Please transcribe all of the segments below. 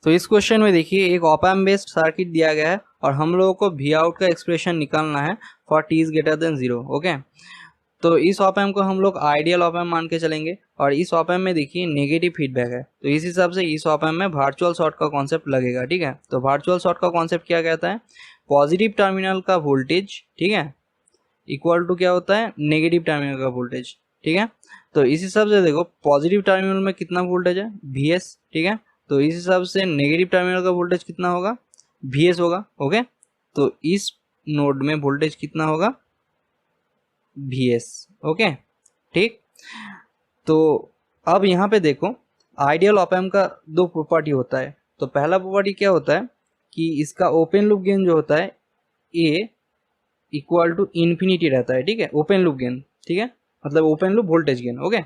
तो इस क्वेश्चन में देखिए एक ऑप एम्प बेस्ड सर्किट दिया गया है और हम लोगों को वी आउट का एक्सप्रेशन निकालना है for T is greater than 0। Okay, तो इस ऑप एम्प को हम लोग आइडियल ऑप एम्प मान के चलेंगे और इस ऑप एम्प में देखिए नेगेटिव फीडबैक है, तो इस हिसाब से इस ऑप एम्प में वर्चुअल शॉर्ट का कॉन्सेप्ट लगेगा। ठीक है, तो वर्चुअल शॉर्ट का कॉन्सेप्ट क्या कहता है, पॉजिटिव टर्मिनल का वोल्टेज, ठीक है, इक्वल टू क्या होता है, नेगेटिव टर्मिनल का वोल्टेज। ठीक है, तो इस हिसाब से देखो पॉजिटिव टर्मिनल में कितना वोल्टेज है, Vs। ठीक है, तो इस हिसाब से नेगेटिव टर्मिनल का वोल्टेज कितना होगा, Vs होगा। ओके, तो इस नोड में वोल्टेज कितना होगा, Vs। ओके, ठीक। तो अब यहाँ पे देखो आइडियल ऑप एम्प का दो प्रॉपर्टी होता है। तो पहला प्रॉपर्टी क्या होता है कि इसका ओपन लूप गेन जो होता है ए इक्वल टू इन्फिनिटी रहता है। ठीक है, ओपन लूप गेन, ठीक है, मतलब open loop voltage gain. Okay,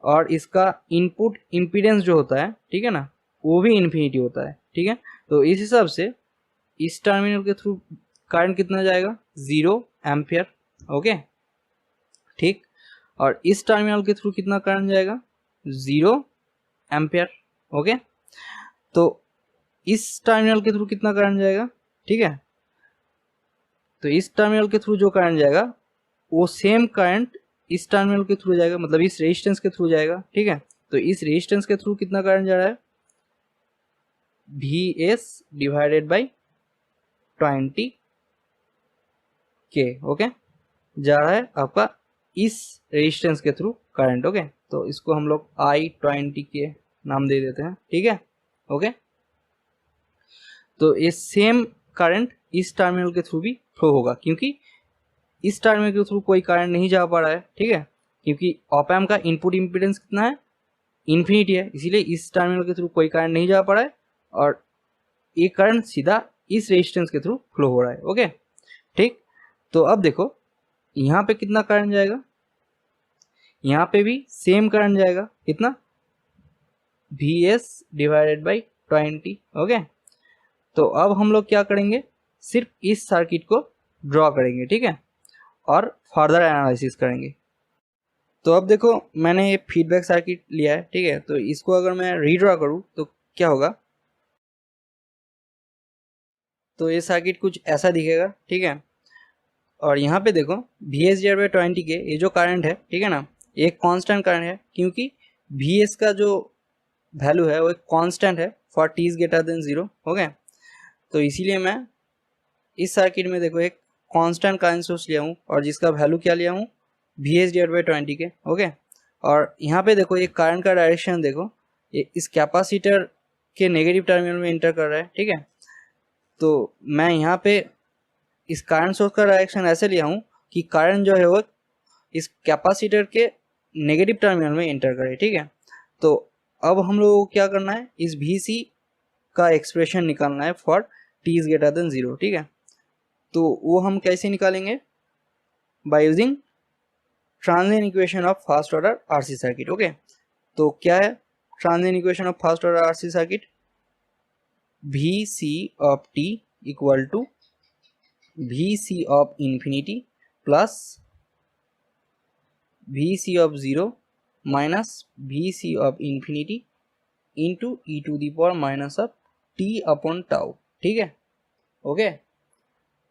और इसका इनपुट इम्पीडेंस जो होता है, ठीक है ना, वो भी इन्फिनिटी होता है। ठीक है, तो इस हिसाब से इस टर्मिनल के थ्रू करंट कितना जाएगा, 0 एम्पियर। ओके, ठीक, और इस टर्मिनल के थ्रू कितना करंट जाएगा, 0 एम्पियर। ओके, तो इस टर्मिनल के थ्रू कितना करंट जाएगा, ठीक है, तो इस टर्मिनल के थ्रू जो करंट जाएगा वो सेम करंट इस टर्मिनल के थ्रू जाएगा, मतलब इस रेजिस्टेंस के थ्रू जाएगा। ठीक है, तो इस रेजिस्टेंस के थ्रू कितना करंट जा रहा है, Vs डिवाइडेड बाई 20 के। ओके, जा रहा है आपका इस रेजिस्टेंस के थ्रू करंट। ओके, तो इसको हम लोग I20 के नाम दे देते हैं। ठीक है, ओके, तो ये सेम करंट इस टर्मिनल के थ्रू भी फ्लो होगा, क्योंकि इस टर्मिनल के थ्रू कोई करंट नहीं जा पा रहा है। ठीक है, क्योंकि ऑप एम्प का इनपुट इम्पीडेंस कितना है, इन्फिनिटी है, इसीलिए इस टर्मिनल के थ्रू कोई करंट नहीं जा पा रहा है और ये करंट सीधा इस रेजिस्टेंस के थ्रू फ्लो हो रहा है। ओके, ठीक, तो अब देखो यहाँ पे कितना करंट जाएगा, यहाँ पे भी सेम करंट जाएगा, कितना, Vs डिवाइडेड बाई 20। ओके, तो अब हम लोग क्या करेंगे, सिर्फ इस सर्किट को ड्रॉ करेंगे। ठीक है, और फर्दर एनालिसिस करेंगे। तो अब देखो मैंने ये फीडबैक सर्किट लिया है। ठीक है, तो इसको अगर मैं रीड्रॉ करूँ तो क्या होगा, तो ये सर्किट कुछ ऐसा दिखेगा। ठीक है, और यहाँ पे देखो Vs डिवाइड बाई 20 के ये जो करंट है, ठीक है ना, एक कांस्टेंट करंट है, क्योंकि Vs का जो वैल्यू है वो एक कांस्टेंट है for T is greater than 0। Okay, तो इसीलिए मैं इस सर्किट में देखो एक कांस्टेंट करंट सोर्स लिया हूँ और जिसका वैल्यू क्या लिया हूँ, Vs डिवाइड बाई 20 के। ओके, और यहाँ पे देखो ये करंट का डायरेक्शन देखो, ये इस कैपेसिटर के नेगेटिव टर्मिनल में इंटर कर रहा है। ठीक है, तो मैं यहाँ पे इस करंट सोर्स का डायरेक्शन ऐसे लिया हूँ कि करंट जो है वो इस कैपेसिटर के नेगेटिव टर्मिनल में इंटर करे। ठीक है, तो अब हम लोगों को क्या करना है, इस Vc का एक्सप्रेशन निकालना है for t is greater than 0। ठीक है, तो वो हम कैसे निकालेंगे, by using transient equation of first order RC circuit. Okay, तो क्या है transient equation of first order RC circuit, Vc of t equal to Vc of infinity plus Vc of 0 minus Vc of infinity into e to the power minus of t upon tau. ठीक है, okay,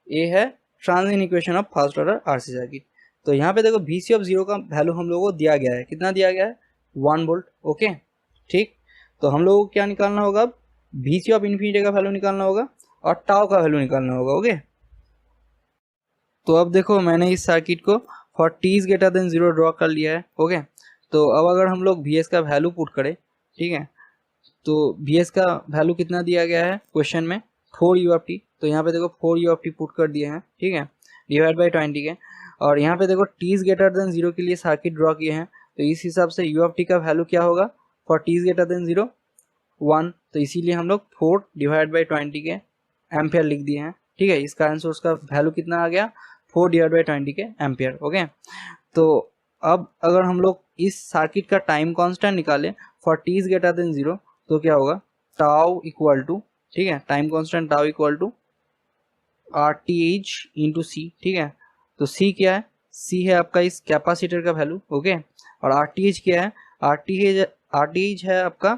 ये है transient equation of first order RC circuit. तो यहाँ पे देखो Vc of 0 का value हम लोगों को दिया गया है, कितना दिया गया है, 1 वोल्ट। ओके, ठीक, तो हम लोगों को क्या निकालना होगा, अब Vc ऑफ इन्फिनिटी का वैल्यू निकालना होगा और टाउ का वैल्यू निकालना होगा। ओके, तो अब देखो मैंने इस सर्किट को for T is greater than 0 draw कर लिया है। ओके, तो अब अगर हम लोग Vs का वैल्यू पुट करें, ठीक है, तो Vs का वैल्यू कितना दिया गया है क्वेश्चन में, 4u, तो यहाँ पे देखो 4u पुट कर दिए हैं। ठीक है, डिवाइड बाई 20 के, और यहाँ पे देखो t इज ग्रेटर देन 0 के लिए सर्किट ड्रॉ किए हैं, तो इस हिसाब से u का वैल्यू क्या होगा for t is greater than 0, 1, तो इसीलिए हम लोग 4 डिवाइड बाई 20 के एम्पियर लिख दिए हैं। ठीक है, इस करंट सोर्स का वैल्यू कितना आ गया, 4 डिवाइड बाई 20 के एम्पियर। ओके, तो अब अगर हम लोग इस सर्किट का टाइम कांस्टेंट निकालें for t is greater than 0, तो क्या होगा, टाउ इक्वल टू, ठीक है, time constant tau equal to RTh into C. ठीक है, तो C क्या है, C है आपका इस कैपेसिटर का वैल्यू। ओके, और RTh क्या है, RTh है आपका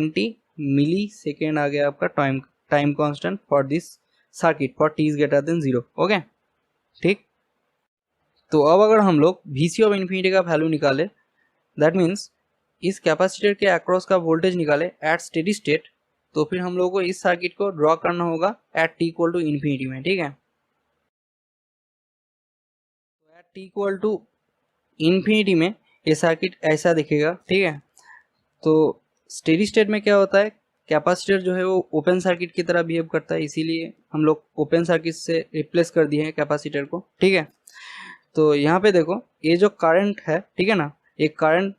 20 मिली सेकेंड आ गया आपका time constant for this circuit for t is greater than 0। Okay, ठीक। तो अब अगर हम लोग Vc ऑफ इन्फिनिटी का वैल्यू निकाले, दैट मीन्स इस कैपेसिटर के अक्रॉस का वोल्टेज निकाले एट स्टेडी स्टेट, तो फिर हम लोग को इस सर्किट को ड्रॉ करना होगा at t equal to infinity में, ठीक है। तो at t equal to infinity में ये सर्किट ऐसा दिखेगा, ठीक है। तो स्टेडी स्टेट में क्या होता है, कैपेसिटर जो है वो ओपन सर्किट की तरह बिहेव करता है, इसीलिए हम लोग ओपन सर्किट से रिप्लेस कर दिए हैं कैपेसिटर को, ठीक है। तो यहाँ पे देखो ये जो करंट है, ठीक है ना, ये करंट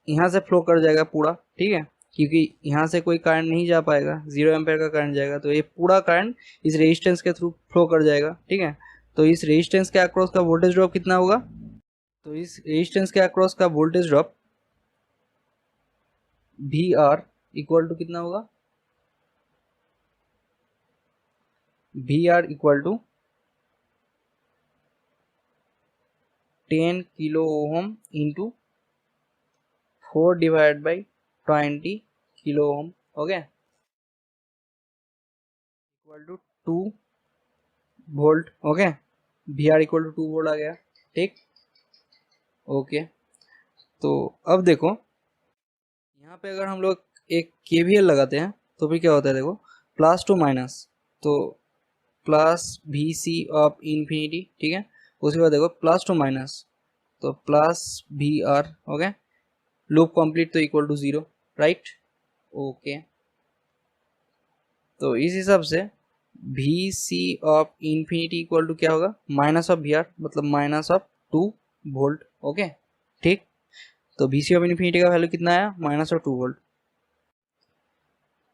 यहाँ से फ्लो कर जाएगा पूरा, ठीक है, क्योंकि यहाँ से कोई करंट नहीं जा पाएगा, 0 एम्पेयर का करंट जाएगा, तो ये पूरा करंट इस रेजिस्टेंस के थ्रू फ्लो कर जाएगा, ठीक है। तो इस रेजिस्टेंस के अक्रॉस का वोल्टेज ड्रॉप कितना होगा, तो इस रेजिस्टेंस के अक्रॉस का voltage drop VR equal to कितना होगा, VR equal to 10 kilo ohm into 4 divide by 20 kilo ohm, okay, equal to 2 volt, okay. VR equal to 2 volt आ गया, ठीक, ओके। तो अब देखो यहाँ पे अगर हम लोग एक KVL लगाते हैं तो फिर क्या होता है, देखो प्लस टू माइनस, तो प्लस VC ऑफ इन्फिनिटी, ठीक है, उसके बाद देखो प्लस टू माइनस, तो plus VR, okay, loop complete, तो इक्वल टू 0, राइट, ओके। तो इस हिसाब से VC of infinity equal to क्या होगा, माइनस ऑफ VR, मतलब माइनस ऑफ 2 वोल्ट, ओके, ठीक। तो VC ऑफ इन्फिनिटी का वैल्यू कितना आया, माइनस ऑफ 2 वोल्ट।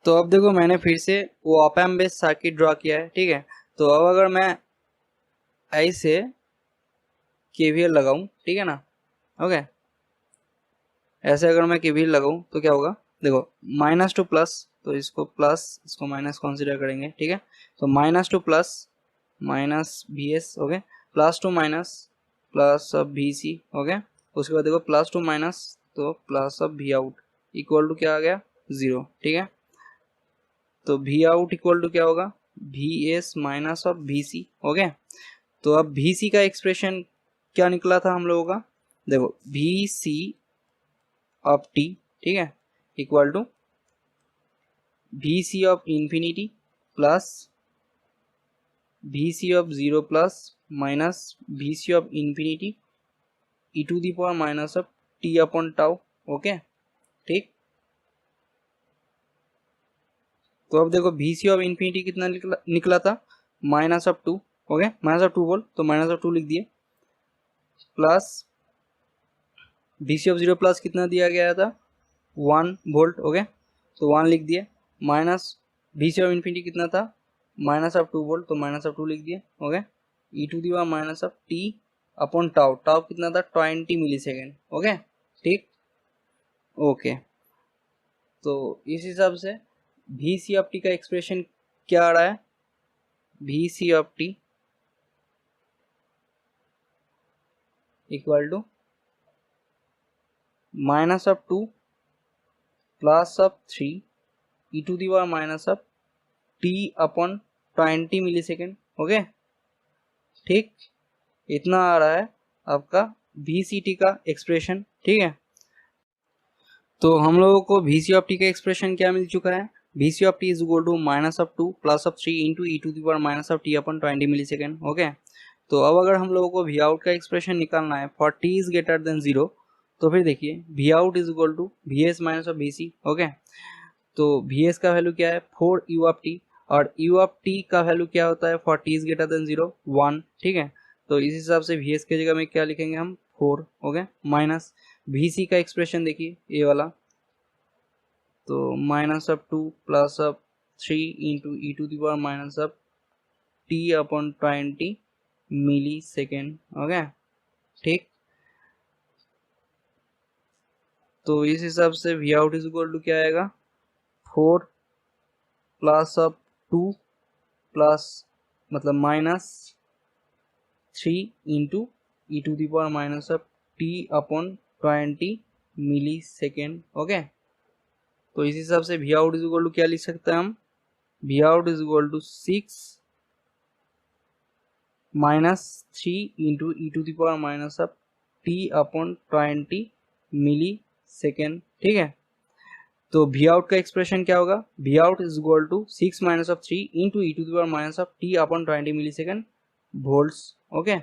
तो अब देखो मैंने फिर से वो op amp based circuit draw किया है, ठीक है। तो अब अगर मैं ऐसे KVL लगाऊं, ठीक है ना, ओके, ऐसे अगर मैं KVL लगाऊं तो क्या होगा, देखो माइनस टू प्लस, तो इसको प्लस इसको माइनस कंसीडर करेंगे, ठीक है। तो minus to plus minus VS, okay, plus to minus plus of VC, okay, उसके बाद देखो प्लस टू माइनस तो plus of V out equal to क्या आ गया, 0, ठीक है। तो V आउट इक्वल टू क्या होगा, VS minus of VC, okay. तो अब VC का एक्सप्रेशन क्या निकला था हम लोगों का, देखो VC ऑफ t, ठीक है, equal to VC of infinity plus VC of 0 plus minus VC of infinity e to the power minus of t upon tau, okay, ठीक। तो अब देखो VC ऑफ इन्फिनिटी कितना निकला था, minus of 2, okay, minus of 2 volt, तो minus of 2 लिख दिए, प्लस VC ऑफ 0 प्लस कितना दिया गया था, 1 वोल्ट, ओके, तो 1 लिख दिए, माइनस VC ऑफ इन्फिनिटी कितना था, माइनस ऑफ 2 वोल्ट, तो माइनस ऑफ 2 लिख दिए, okay, e to the power minus of t upon tau, tau कितना था, 20 मिली सेकेंड, ओके, ठीक, ओके। तो इस हिसाब से VC ऑफ t का एक्सप्रेशन क्या आ रहा है, VC of t equal to minus of 2 plus of 3 e to the power minus of t upon 20 millisecond, okay, ठीक, इतना आ रहा है आपका VCT का एक्सप्रेशन, ठीक है। तो हम लोगों को VC ऑफ t का एक्सप्रेशन क्या मिल चुका है, VC of t is equal to minus of 2 plus of 3 into e to the power minus of t upon 20 millisecond, okay. तो अब अगर हम लोगों को V आउट का एक्सप्रेशन निकालना है for t is greater than 0, तो फिर देखिए V out is equal to VS minus of VC, okay. तो VS का वैल्यू क्या है, 4 U ऑफ t, और U ऑफ t का वैल्यू क्या होता है for t is greater than 0, 1, ठीक है। तो इस हिसाब से VS के जगह में क्या लिखेंगे हम, 4, ओके, माइनस VC का एक्सप्रेशन देखिए ये वाला, तो minus of 2 plus of 3 into e to the power minus of t upon 20 millisecond. Okay ठीक, तो इस हिसाब से v out is equal to क्या आएगा, 4 प्लस ऑफ 2 प्लस मतलब minus 3 into e to the power minus of t upon 20 millisecond. Okay, तो इस हिसाब से v out is equal to क्या लिख सकते हैं हम, V out is equal to 6 minus 3 into e to the power minus of t upon 20 millisecond. ठीक है, तो वी आउट का एक्सप्रेशन क्या होगा, V out is equal to 6 minus of 3 into e to the power minus of t upon 20 millisecond volts. Okay,